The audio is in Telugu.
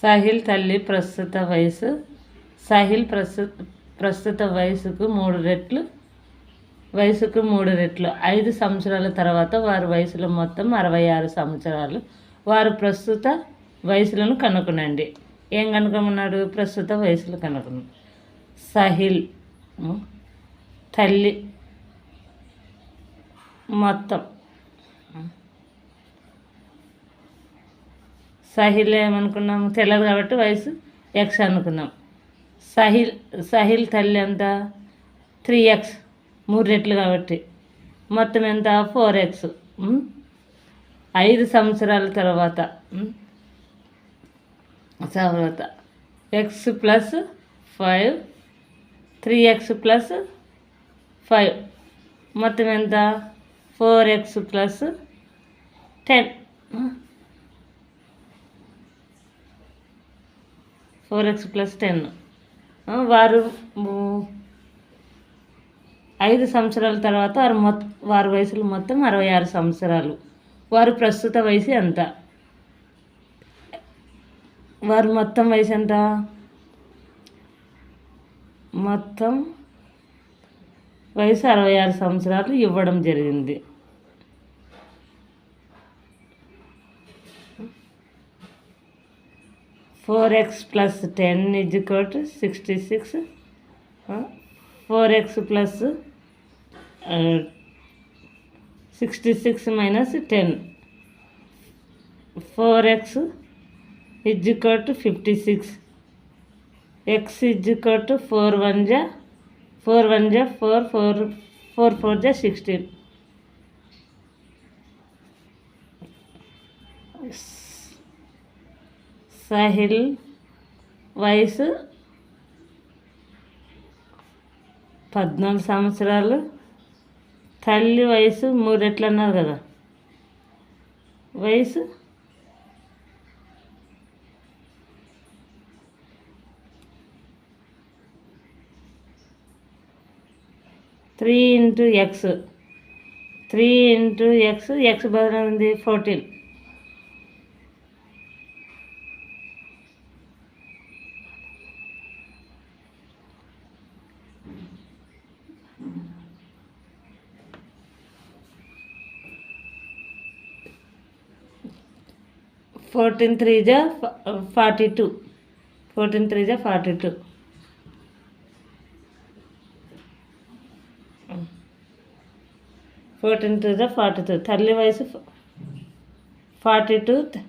సాహిల్ తల్లి సాహిల్ ప్రస్తుత వయసుకు 3 రెట్లు 5 సంవత్సరాల తర్వాత వారి వయసులో మొత్తం 66 సంవత్సరాలు. వారు ప్రస్తుత వయసులను కనుగొనండి. ఏం కనుగొన్నాడు? ప్రస్తుత వయసులు కనుగొన్నాడు. సాహిల్ తల్లి మొత్తం సాహిల్ ఏమనుకున్నాం? తెలియదు కాబట్టి వయసు ఎక్స్ అనుకున్నాం. సాహిల్ తల్లి ఎంత? 3x 3 రెట్లు కాబట్టి మొత్తం ఎంత? 4x 5 సంవత్సరాల తర్వాత x ప్లస్ 5 3x ప్లస్ 5 మొత్తం ఎంత? 4x plus 10 4x plus 10. వారు 5 సంవత్సరాల తర్వాత వారి వయసులు మొత్తం 66 సంవత్సరాలు. వారు ప్రస్తుత వయసు ఎంత? వారు మొత్తం వయసు ఎంత? మొత్తం వయసు 66 సంవత్సరాలు ఇవ్వడం జరిగింది. (4x plus 10 is equal to 66). 4x plus 66 minus 10. 4x is equal to 56. X is equal to 4 1 ja 4 4 ja 16. Sahil వయసు 14 సంవత్సరాలు. తల్లి వయసు 3 రెట్లు అన్నారు కదా. వయసు 3 into x. 3 into x. x బదులు ఉంది 14. (14 3 ja 42). 14 3 ja 42. 14 3 ja 42. తల్లి వయసు 42.